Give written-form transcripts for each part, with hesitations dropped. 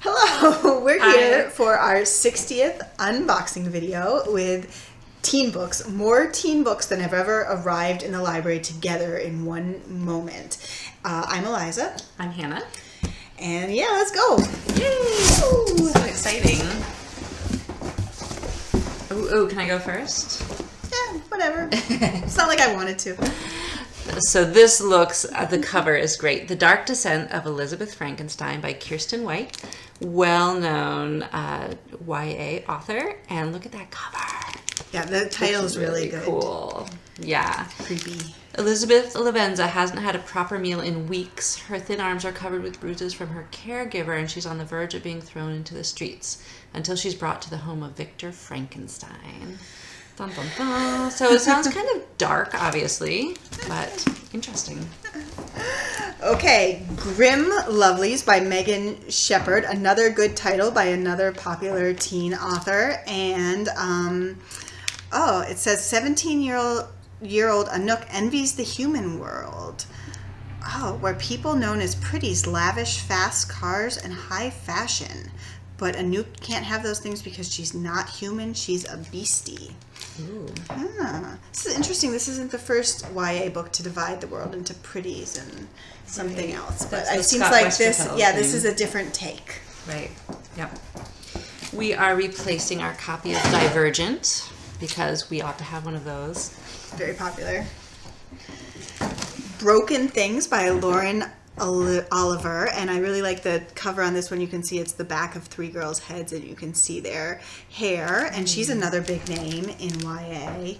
Hello, we're here for our 60th unboxing video with teen books. More teen books than have ever arrived in the library together in one moment. I'm Eliza. I'm Hannah. And yeah, let's go. Yay! Ooh. So exciting. Ooh, can I go first? Yeah, whatever. It's not like I wanted to. So this looks, the cover is great. The Dark Descent of Elizabeth Frankenstein by Kiersten White, well-known YA author. And look at that cover. Yeah, the title is really good. Cool. Yeah. Creepy. Elizabeth Lavenza hasn't had a proper meal in weeks. Her thin arms are covered with bruises from her caregiver, and she's on the verge of being thrown into the streets until she's brought to the home of Victor Frankenstein. Dun, dun, dun. So it sounds kind of dark, obviously, but interesting. Okay, Grim Lovelies by Megan Sheperd, another good title by another popular teen author. And it says 17-year-old Anouk envies the human world. Oh, where people known as pretties lavish fast cars and high fashion. But Anouk can't have those things because she's not human. She's a beastie. Ooh. This is interesting. This isn't the first YA book to divide the world into pretties and something else. But it seems like this, this is a different take. Right. Yep. We are replacing our copy of Divergent because we ought to have one of those. Very popular. Broken Things by Lauren Oliver, and I really like the cover on this one. You can see it's the back of three girls' heads and you can see their hair, and she's another big name in YA.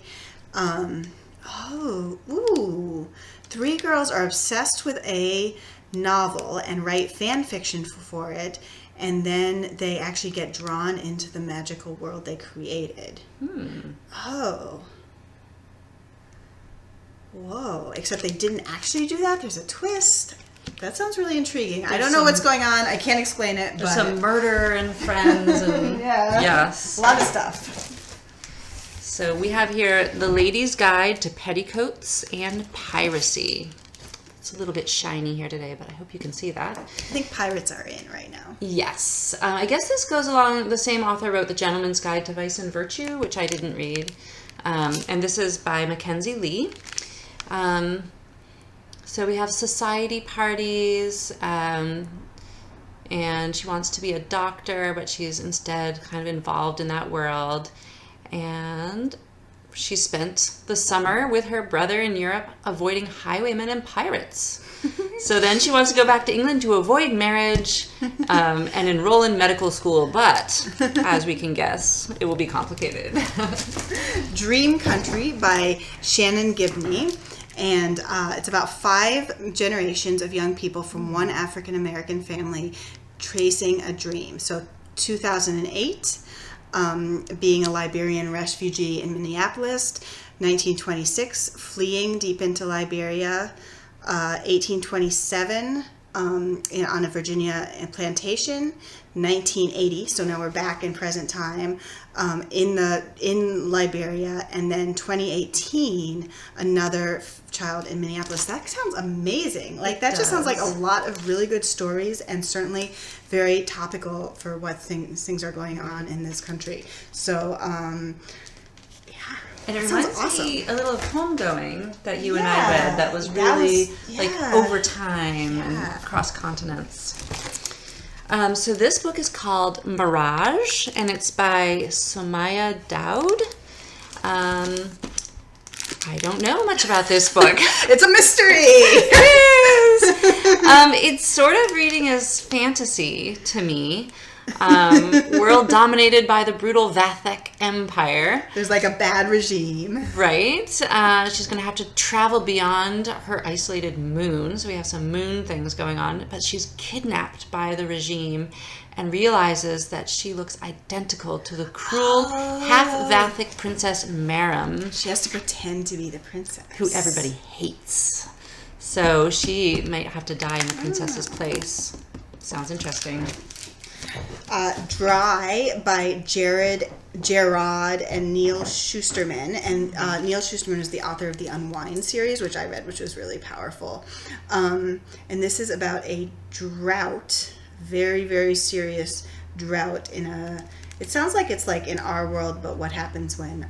Three girls are obsessed with a novel and write fan fiction for it, and then they actually get drawn into the magical world they created. Whoa, except they didn't actually do that. There's a twist. That sounds really intriguing. I don't know what's going on. I can't explain it. There's some murder and friends and yes. A lot of stuff. So we have here The Lady's Guide to Petticoats and Piracy. It's a little bit shiny here today, but I hope you can see that. I think pirates are in right now. Yes. I guess this goes along, the same author wrote The Gentleman's Guide to Vice and Virtue, which I didn't read. And this is by Mackenzi Lee. So we have society parties, and she wants to be a doctor, but she's instead kind of involved in that world. And she spent the summer with her brother in Europe avoiding highwaymen and pirates. So then she wants to go back to England to avoid marriage and enroll in medical school. But, as we can guess, it will be complicated. Dream Country by Shannon Gibney. And it's about 5 generations of young people from one African-American family tracing a dream. So 2008, being a Liberian refugee in Minneapolis. 1926, fleeing deep into Liberia. 1827, on a Virginia plantation. 1980, so now we're back in present time, in Liberia, and then 2018, another child in Minneapolis. That sounds amazing. Like that just sounds like a lot of really good stories, and certainly very topical for what things are going on in this country. So, and it reminds me a little of Homegoing that you and I read. That was really like over time and across continents. So this book is called Mirage, and it's by Somaiya Daud. I don't know much about this book. It's a mystery. It is. It's sort of reading as fantasy to me. World dominated by the brutal Vathek Empire. There's like a bad regime. Right. She's going to have to travel beyond her isolated moon. So we have some moon things going on. But she's kidnapped by the regime and realizes that she looks identical to the cruel half-Vathek princess Maram. She has to pretend to be the princess. Who everybody hates. So she might have to die in the princess's place. Sounds interesting. Dry by Jarrod and Neal Shusterman. And Neal Shusterman is the author of the Unwind series, which I read, which was really powerful. And this is about a drought very, very serious drought it sounds like it's like in our world, but what happens when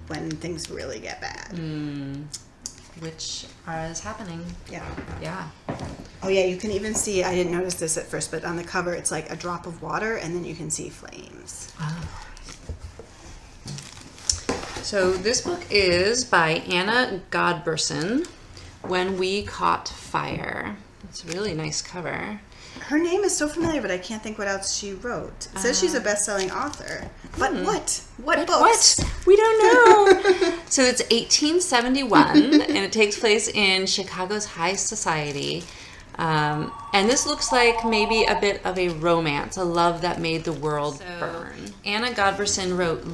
things really get bad. Which is happening. Yeah. Oh yeah, you can even see, I didn't notice this at first, but on the cover it's like a drop of water and then you can see flames. So this book is by Anna Godbersen, When We Caught Fire. It's a really nice cover. Her name is so familiar, but I can't think what else she wrote. It says she's a best-selling author. But what? What books? What? We don't know. So it's 1871, and it takes place in Chicago's high society. And this looks like maybe a bit of a romance, a love that made the world burn. Anna Godbersen wrote,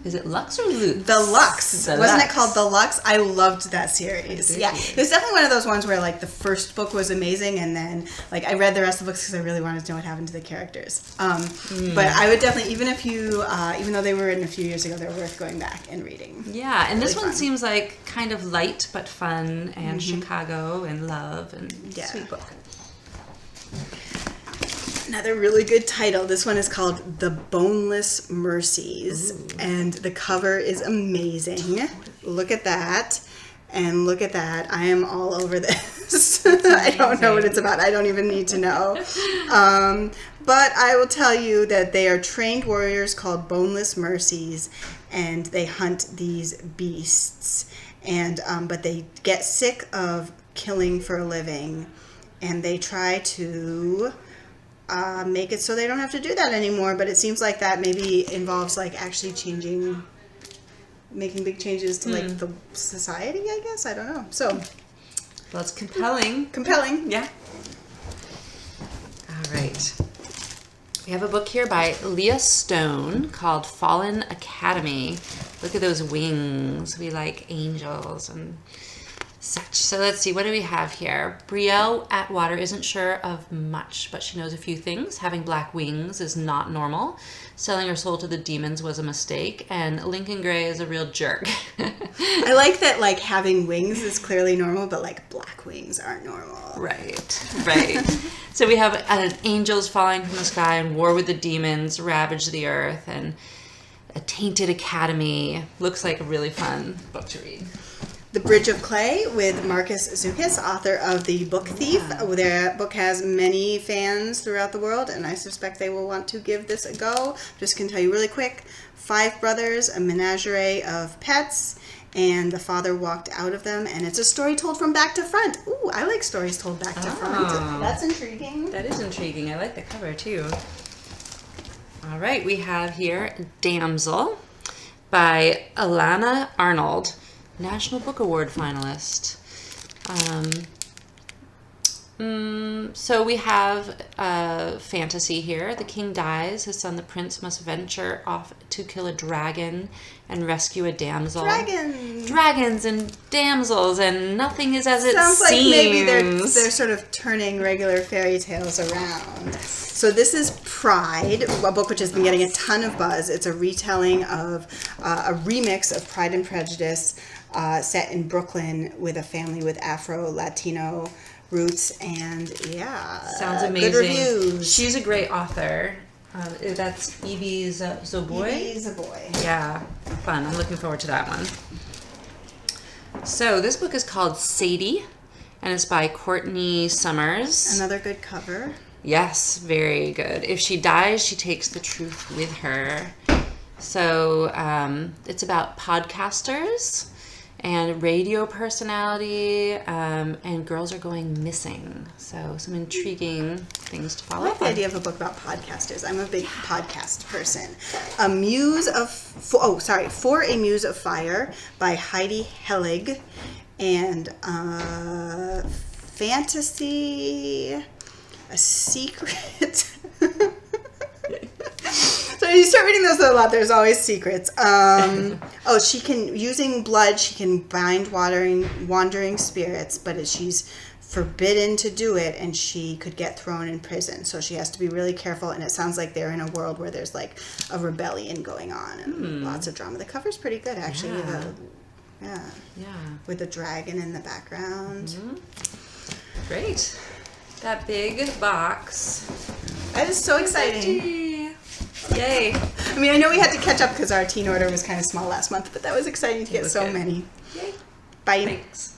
is it Lux or Lux? The Lux. Wasn't it called The Lux? I loved that series. Yeah. It was definitely one of those ones where like the first book was amazing and then like I read the rest of the books because I really wanted to know what happened to the characters. But I would definitely, even though they were written a few years ago, they're worth going back and reading. Yeah, and this one seems like kind of light but fun and Chicago and love and sweet book. Another really good title. This one is called The Boneless Mercies. Ooh. And the cover is amazing. Look at that. And look at that. I am all over this. I don't know what it's about. I don't even need to know. But I will tell you that they are trained warriors called Boneless Mercies. And they hunt these beasts. And but they get sick of killing for a living. And they try to make it so they don't have to do that anymore, but it seems like that maybe involves like actually making big changes to like the society, I guess. I don't know. So, well, it's compelling. Compelling, yeah. All right. We have a book here by Leah Stone called Fallen Academy. Look at those wings. We like angels and such. So let's see, what do we have here? Brielle Atwater isn't sure of much, but she knows a few things. Having black wings is not normal. Selling her soul to the demons was a mistake. And Lincoln Gray is a real jerk. I like that, like, having wings is clearly normal, but, like, black wings aren't normal. Right. So we have angels falling from the sky and war with the demons ravage the earth, and a tainted academy. Looks like a really fun book to read. The Bridge of Clay with Marcus Zukas, author of The Book Thief. Their book has many fans throughout the world, and I suspect they will want to give this a go. Just can tell you really quick, 5 brothers, a menagerie of pets, and the father walked out of them, and it's a story told from back to front. Ooh, I like stories told back to front. That's intriguing. That is intriguing. I like the cover, too. All right, we have here Damsel by Elana Arnold. National Book Award finalist. So we have fantasy here. The king dies. His son, the prince, must venture off to kill a dragon and rescue a damsel. Dragons and damsels, and nothing is as it seems. Sounds like maybe they're sort of turning regular fairy tales around. So this is Pride, a book which has been getting a ton of buzz. It's a retelling of a remix of Pride and Prejudice, set in Brooklyn with a family with Afro-Latino roots, and sounds amazing. Good reviews. She's a great author. That's Ibi Zoboi. Ibi Zoboi. Yeah, fun. I'm looking forward to that one. So this book is called Sadie, and it's by Courtney Summers. Another good cover. Yes, very good. If she dies, she takes the truth with her. So it's about podcasters and radio personality, and girls are going missing. So some intriguing things to follow. I like the idea of a book about podcasters. I'm a big podcast person. For a Muse of Fire by Heidi Heilig, and fantasy, a secret. So you start reading those a lot, there's always secrets. She can, using blood, she can bind wandering spirits, but she's forbidden to do it, and she could get thrown in prison. So she has to be really careful, and it sounds like they're in a world where there's like a rebellion going on, and lots of drama. The cover's pretty good, actually. With the dragon in the background. Great. that big box. That is so exciting. Yay. I mean, I know we had to catch up because our teen order was kind of small last month, but that was exciting to get so good. many. Yay. Bye. Thanks.